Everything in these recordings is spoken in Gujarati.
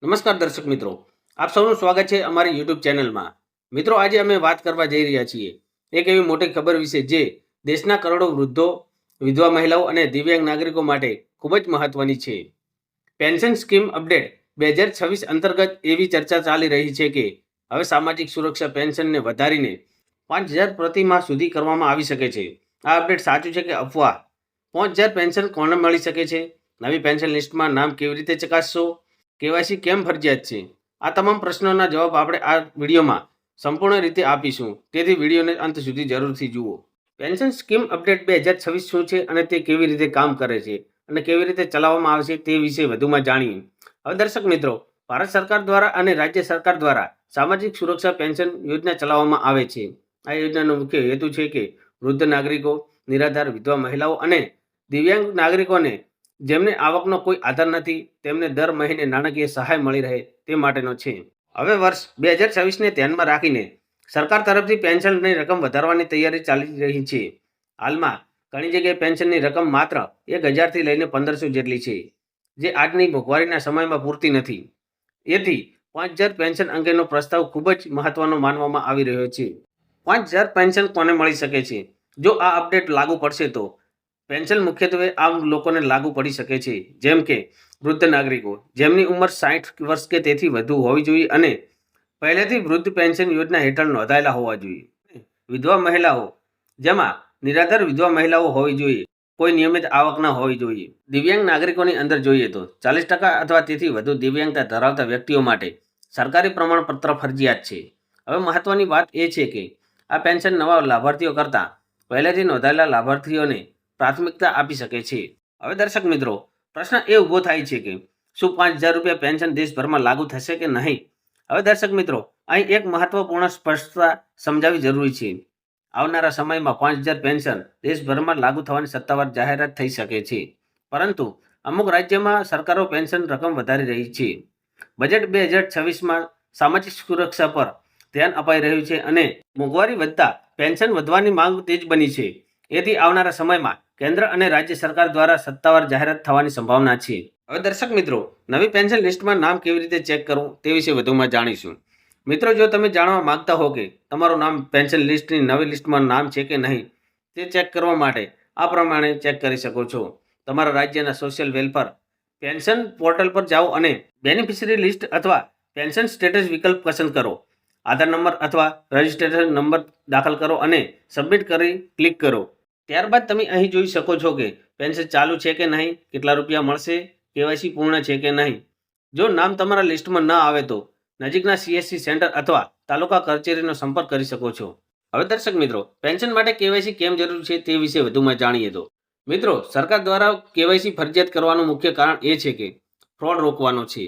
નમસ્કાર દર્શક મિત્રો, આપ સૌનું સ્વાગત છે અમારી યુટ્યુબ ચેનલમાં. મિત્રો, આજે અમે વાત કરવા જઈ રહ્યા છીએ એક એવી મોટી ખબર વિશે જે દેશના કરોડો વૃદ્ધો, વિધવા મહિલાઓ અને દિવ્યાંગ નાગરિકો માટે ખૂબ જ મહત્વની છે. પેન્શન સ્કીમ અપડેટ 2026 અંતર્ગત એવી ચર્ચા ચાલી રહી છે કે હવે સામાજિક સુરક્ષા પેન્શનને વધારીને 5,000 પ્રતિ માહ સુધી કરવામાં આવી શકે છે. આ અપડેટ સાચું છે કે અફવા? 5,000 પેન્શન કોને મળી શકે છે? નવી પેન્શન લિસ્ટમાં નામ કેવી રીતે ચકાસશો? કેવાયસી કેમ ફરજિયાત છે? આ તમામ પ્રશ્નોના જવાબ આપણે આ વિડીયોમાં સંપૂર્ણ રીતે આપીશું, તેથી વિડીયોને અંત સુધી જરૂરથી જુઓ. પેન્શન સ્કીમ અપડેટ 2026 શું છે અને તે કેવી રીતે કામ કરે છે અને કેવી રીતે ચલાવવામાં આવે છે તે વિશે વધુમાં જાણીએ. હવે દર્શક મિત્રો, ભારત સરકાર દ્વારા અને રાજ્ય સરકાર દ્વારા સામાજિક સુરક્ષા પેન્શન યોજના ચલાવવામાં આવે છે. આ યોજનાનો મુખ્ય હેતુ છે કે વૃદ્ધ નાગરિકો, નિરાધાર વિધવા મહિલાઓ અને દિવ્યાંગ નાગરિકોને જેમને આવકનો કોઈ આધાર નથી તેમને દર મહિને નાણાકીય સહાય મળી રહે તે માટેનો છે. હવે વર્ષ 2026ને ધ્યાનમાં રાખીને સરકાર તરફથી પેન્શનની રકમ વધારવાની તૈયારી ચાલી રહી છે. હાલમાં ઘણી જગ્યાએ પેન્શનની રકમ માત્ર 1,000થી લઈને 1,500 જેટલી છે, જે આજની મોંઘવારીના સમયમાં પૂરતી નથી. એથી 5,000 પેન્શન અંગેનો પ્રસ્તાવ ખૂબ જ મહત્વનો માનવામાં આવી રહ્યો છે. 5,000 પેન્શન કોને મળી શકે છે? જો આ અપડેટ લાગુ પડશે તો પેન્શન મુખ્યત્વે આમ લોકોને લાગુ પડી શકે છે, જેમ કે વૃદ્ધ નાગરિકો જેમની ઉંમર 60 વર્ષ કે તેથી વધુ હોવી જોઈએ અને પહેલેથી વૃદ્ધ પેન્શન યોજના હેઠળ નોંધાયેલા હોવા જોઈએ. વિધવા મહિલાઓ જેમાં નિરાધાર વિધવા મહિલાઓ હોવી જોઈએ, કોઈ નિયમિત આવક ન હોવી જોઈએ. દિવ્યાંગ નાગરિકોની અંદર જોઈએ તો 40% અથવા તેથી વધુ દિવ્યાંગતા ધરાવતા વ્યક્તિઓ માટે સરકારી પ્રમાણપત્ર ફરજિયાત છે. હવે મહત્વની વાત એ છે કે આ પેન્શન નવા લાભાર્થીઓ કરતાં પહેલેથી નોંધાયેલા લાભાર્થીઓને પ્રાથમિકતા આપી શકે છે. હવે દર્શક મિત્રો, પ્રશ્ન એ ઊભો થાય છે કે શું 5,000 રૂપિયા પેન્શન દેશભરમાં લાગુ થશે કે નહીં? હવે દર્શક મિત્રો, અહીં એક મહત્વપૂર્ણ સ્પષ્ટતા સમજાવવી જરૂરી છે. આવનારા સમયમાં 5,000 પેન્શન દેશભરમાં લાગુ થવાની સત્તાવાર જાહેરાત થઈ શકે છે, પરંતુ અમુક રાજ્યોમાં સરકારો પેન્શન રકમ વધારી રહી છે. બજેટ 2026માં સામાજિક સુરક્ષા પર ધ્યાન અપાઈ રહ્યું છે અને મોંઘવારી વધતા પેન્શન વધવાની માંગ તેજ બની છે. એથી આવનારા સમયમાં કેન્દ્ર અને રાજ્ય સરકાર દ્વારા સત્તાવાર જાહેરાત થવાની સંભાવના છે. હવે દર્શક મિત્રો, નવી પેન્શન લિસ્ટમાં નામ કેવી રીતે ચેક કરવું તે વિશે વધુમાં જાણીશું. મિત્રો, જો તમે જાણવા માંગતા હો કે તમારું નામ પેન્શન લિસ્ટની નવી લિસ્ટમાં નામ છે કે નહીં, તે ચેક કરવા માટે આ પ્રમાણે ચેક કરી શકો છો. તમારા રાજ્યના સોશિયલ વેલફેર પેન્શન પોર્ટલ પર જાઓ અને બેનિફિશરી લિસ્ટ અથવા પેન્શન સ્ટેટસ વિકલ્પ પસંદ કરો. આધાર નંબર અથવા રજિસ્ટ્રેશન નંબર દાખલ કરો અને સબમિટ કરી ક્લિક કરો. ત્યારબાદ તમે અહીં જોઈ શકો છો કે પેન્શન ચાલુ છે કે નહીં, કેટલા રૂપિયા મળશે, કેવાયસી પૂર્ણ છે કે નહીં. જો નામ તમારા લિસ્ટમાં ન આવે તો નજીકના CSC સેન્ટર અથવા તાલુકા કચેરીનો સંપર્ક કરી શકો છો. હવે દર્શક મિત્રો, પેન્શન માટે કેવાયસી કેમ જરૂરી છે તે વિશે વધુમાં જાણીએ તો મિત્રો, સરકાર દ્વારા કેવાયસી ફરજિયાત કરવાનું મુખ્ય કારણ એ છે કે ફ્રોડ રોકવાનો છે.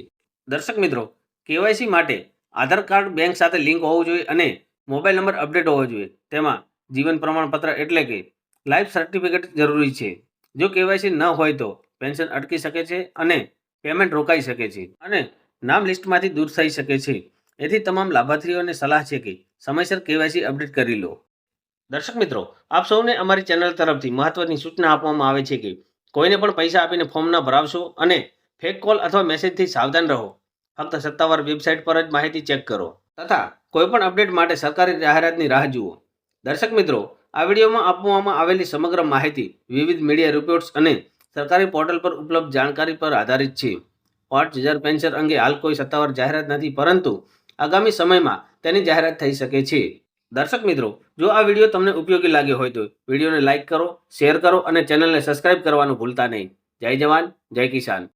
દર્શક મિત્રો, કેવાયસી માટે આધાર કાર્ડ બેંક સાથે લિંક હોવું જોઈએ અને મોબાઈલ નંબર અપડેટ હોવો જોઈએ. તેમાં જીવન પ્રમાણપત્ર એટલે કે લાઈફ સર્ટિફિકેટ જરૂરી છે. જો કેવાયસી ન હોય તો પેન્શન અટકી શકે છે અને પેમેન્ટ રોકાઈ શકે છે અને નામ લિસ્ટમાંથી દૂર થઈ શકે છે. એથી તમામ લાભાર્થીઓને સલાહ છે કે સમયસર કેવાયસી અપડેટ કરી લો. દર્શક મિત્રો, આપ સૌને અમારી ચેનલ તરફથી મહત્વની સૂચના આપવામાં આવે છે કે કોઈને પણ પૈસા આપીને ફોર્મ ન ભરાવશો અને ફેક કોલ અથવા મેસેજથી સાવધાન રહો. ફક્ત સત્તાવાર વેબસાઇટ પર જ માહિતી ચેક કરો તથા કોઈપણ અપડેટ માટે સરકારી જાહેરાતની રાહ જુઓ. દર્શક મિત્રો, આ વિડીયોમાં આપવામાં આવેલી સમગ્ર માહિતી વિવિધ મીડિયા રિપોર્ટ્સ અને સરકારી પોર્ટલ પર ઉપલબ્ધ જાણકારી પર આધારિત છે. 5,000 પેન્શન અંગે હાલ કોઈ સત્તાવાર જાહેરાત નથી, પરંતુ આગામી સમયમાં તેની જાહેરાત થઈ શકે છે. દર્શક મિત્રો, જો આ વિડીયો તમને ઉપયોગી લાગ્યો હોય તો વિડીયોને લાઇક કરો, શેર કરો અને ચેનલને સબસ્ક્રાઇબ કરવાનું ભૂલતા નહીં. જય જવાન, જય કિસાન.